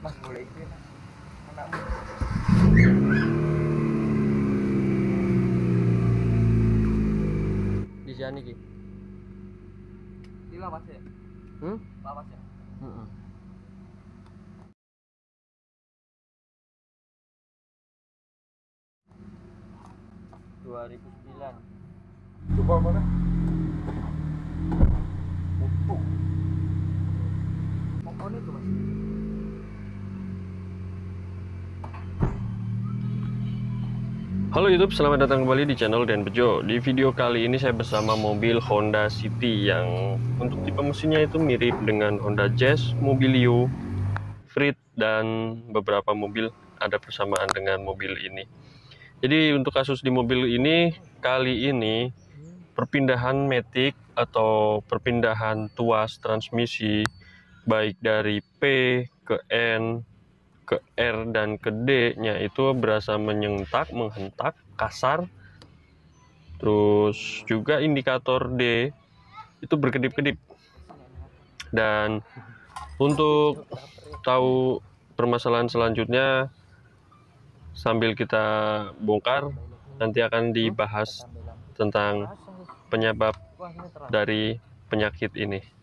Mas boleh itu ya, Mas. Anakmu. Di sini ki. Gila Mas ya. Lawas ya. 2009. Coba mana? Utuh. Komponen itu Mas. Halo YouTube, selamat datang kembali di channel Dan Bejo. Di video kali ini saya bersama mobil Honda City yang untuk tipe mesinnya itu mirip dengan Honda Jazz, Mobilio, Freed, dan beberapa mobil ada persamaan dengan mobil ini. Jadi untuk kasus di mobil ini, kali ini perpindahan matic atau perpindahan tuas transmisi baik dari P ke N ke R dan ke D nya itu berasa menyentak, menghentak, kasar. Terus juga indikator D itu berkedip-kedip. Dan untuk tahu permasalahan selanjutnya sambil kita bongkar, nanti akan dibahas tentang penyebab dari penyakit ini.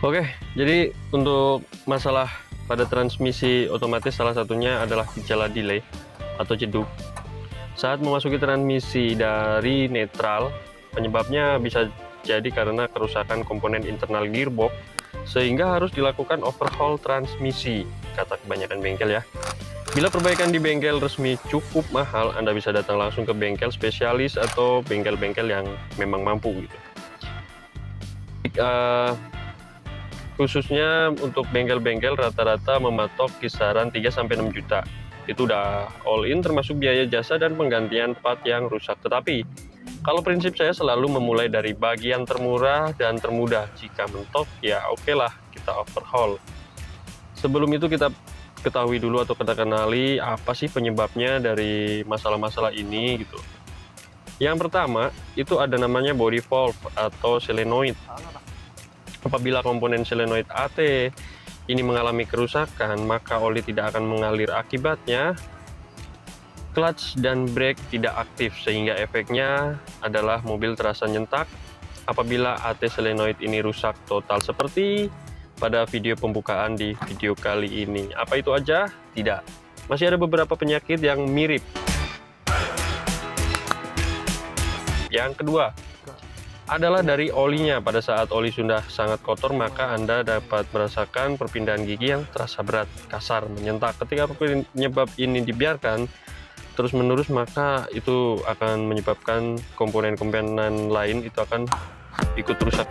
Oke, jadi untuk masalah pada transmisi otomatis salah satunya adalah gejala delay atau jeduk. Saat memasuki transmisi dari netral, penyebabnya bisa jadi karena kerusakan komponen internal gearbox, sehingga harus dilakukan overhaul transmisi, kata kebanyakan bengkel ya. Bila perbaikan di bengkel resmi cukup mahal, Anda bisa datang langsung ke bengkel spesialis atau bengkel-bengkel yang memang mampu gitu. Khususnya untuk bengkel-bengkel rata-rata mematok kisaran 3-6 juta. Itu udah all in termasuk biaya jasa dan penggantian part yang rusak. Tetapi kalau prinsip saya selalu memulai dari bagian termurah dan termudah. Jika mentok ya oke lah kita overhaul. Sebelum itu kita ketahui dulu atau kita kenali apa sih penyebabnya dari masalah-masalah ini gitu. Yang pertama itu ada namanya body valve atau solenoid. Apabila komponen solenoid AT ini mengalami kerusakan, maka oli tidak akan mengalir. Akibatnya, clutch dan brake tidak aktif, sehingga efeknya adalah mobil terasa nyentak apabila AT solenoid ini rusak total, seperti pada video pembukaan di video kali ini. Apa itu aja? Tidak. Masih ada beberapa penyakit yang mirip. Yang kedua adalah dari olinya. Pada saat oli sudah sangat kotor, maka Anda dapat merasakan perpindahan gigi yang terasa berat, kasar, menyentak. Ketika penyebab ini dibiarkan terus-menerus, maka itu akan menyebabkan komponen-komponen lain itu akan ikut rusak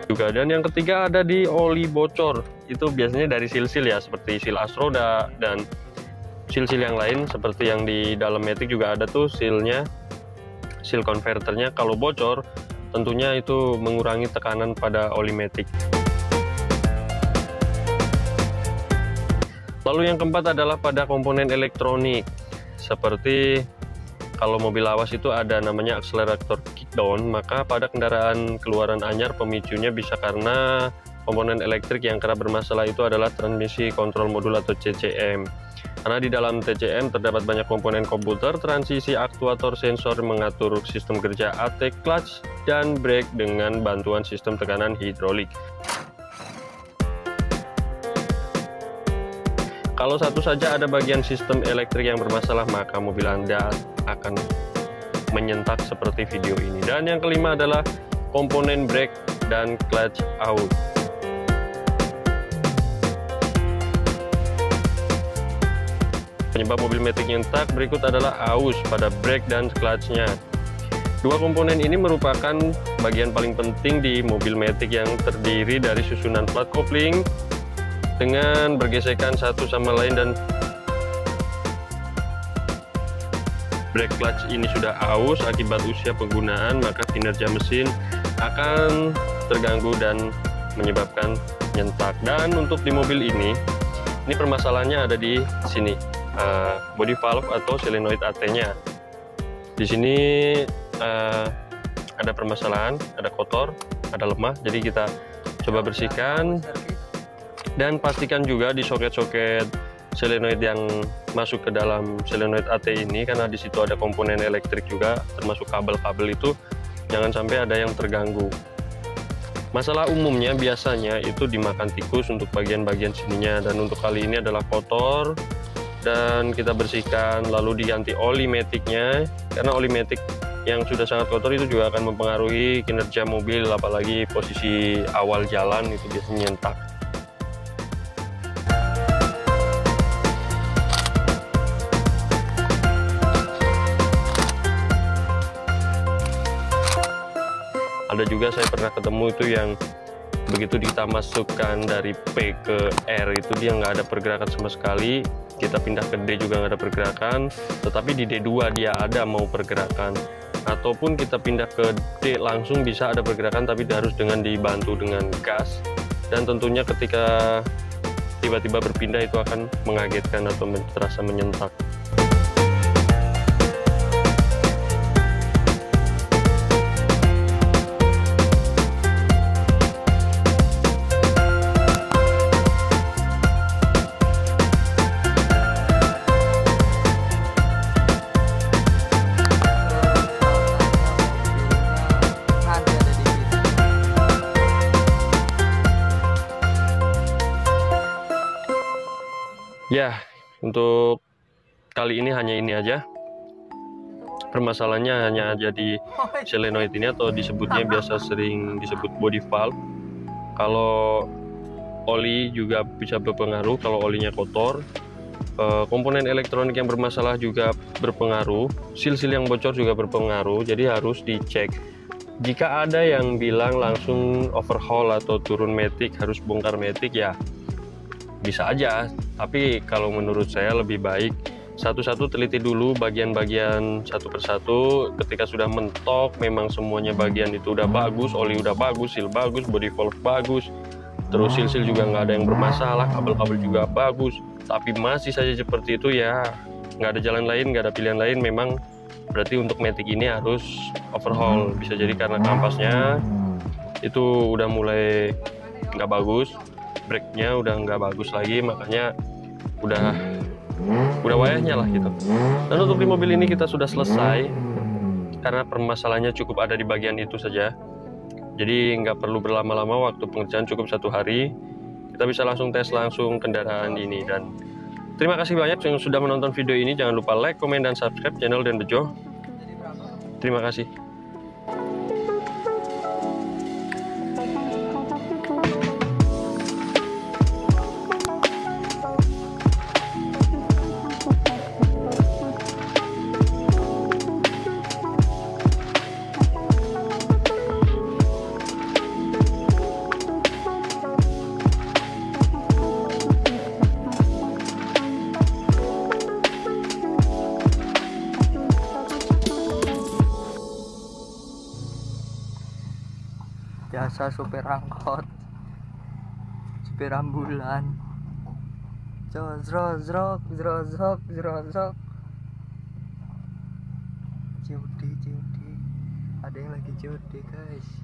juga. Dan yang ketiga ada di oli bocor. Itu biasanya dari sil-sil ya, seperti sil as roda dan sil-sil yang lain, seperti yang di dalam matic juga ada tuh silnya, seal converternya. Kalau bocor tentunya itu mengurangi tekanan pada oli matic. Lalu yang keempat adalah pada komponen elektronik, seperti kalau mobil lawas itu ada namanya akselerator kickdown, maka pada kendaraan keluaran anyar pemicunya bisa karena komponen elektrik. Yang kerap bermasalah itu adalah transmisi kontrol modul atau CCM. Karena di dalam TCM terdapat banyak komponen komputer, transisi, aktuator, sensor mengatur sistem kerja AT, clutch, dan brake dengan bantuan sistem tekanan hidrolik. Kalau satu saja ada bagian sistem elektrik yang bermasalah, maka mobil Anda akan menyentak seperti video ini. Dan yang kelima adalah komponen brake dan clutch out. Penyebab mobil matic nyentak berikut adalah aus pada brake dan clutch-nya. Dua komponen ini merupakan bagian paling penting di mobil matic yang terdiri dari susunan plat kopling dengan bergesekan satu sama lain dan brake clutch ini sudah aus akibat usia penggunaan, maka kinerja mesin akan terganggu dan menyebabkan nyentak. Dan untuk di mobil ini permasalahannya ada di sini, body valve atau solenoid AT-nya. Di sini ada permasalahan, ada kotor, ada lemah, jadi kita coba bersihkan dan pastikan juga di soket-soket solenoid yang masuk ke dalam solenoid AT ini, karena di situ ada komponen elektrik juga, termasuk kabel-kabel itu jangan sampai ada yang terganggu. Masalah umumnya biasanya itu dimakan tikus untuk bagian-bagian sininya, dan untuk kali ini adalah kotor dan kita bersihkan lalu diganti oli maticnya, karena oli matic yang sudah sangat kotor itu juga akan mempengaruhi kinerja mobil, apalagi posisi awal jalan itu biasanya nyentak. Ada juga saya pernah ketemu itu yang begitu kita masukkan dari P ke R itu dia nggak ada pergerakan sama sekali. Kita pindah ke D juga nggak ada pergerakan, tetapi di D2 dia ada mau pergerakan. Ataupun kita pindah ke D langsung bisa ada pergerakan, tapi harus dengan dibantu dengan gas. Dan tentunya ketika tiba-tiba berpindah itu akan mengagetkan atau terasa menyentak. Ya, untuk kali ini hanya ini aja. Permasalahannya hanya jadi solenoid ini, atau disebutnya biasa sering disebut body valve. Kalau oli juga bisa berpengaruh kalau olinya kotor. Komponen elektronik yang bermasalah juga berpengaruh. Sil-sil yang bocor juga berpengaruh. Jadi harus dicek. Jika ada yang bilang langsung overhaul atau turun matic, harus bongkar matic, ya bisa aja, tapi kalau menurut saya lebih baik satu-satu teliti dulu bagian-bagian satu persatu. Ketika sudah mentok, memang semuanya bagian itu udah bagus, oli udah bagus, seal bagus, body valve bagus, terus seal juga nggak ada yang bermasalah, kabel-kabel juga bagus, tapi masih saja seperti itu, ya nggak ada jalan lain, nggak ada pilihan lain. Memang berarti untuk matic ini harus overhaul. Bisa jadi karena kampasnya itu udah mulai nggak bagus, brake-nya udah nggak bagus lagi, makanya udah wayahnya lah gitu. Dan untuk di mobil ini kita sudah selesai karena permasalahannya cukup ada di bagian itu saja, jadi nggak perlu berlama-lama, waktu pengerjaan cukup 1 hari, kita bisa langsung tes langsung kendaraan ini. Dan terima kasih banyak yang sudah menonton video ini. Jangan lupa like, komen, dan subscribe channel Den Bejo. Terima kasih. Jasa supir angkot, supir ambulan, jrozrok, COD, ada yang lagi COD guys.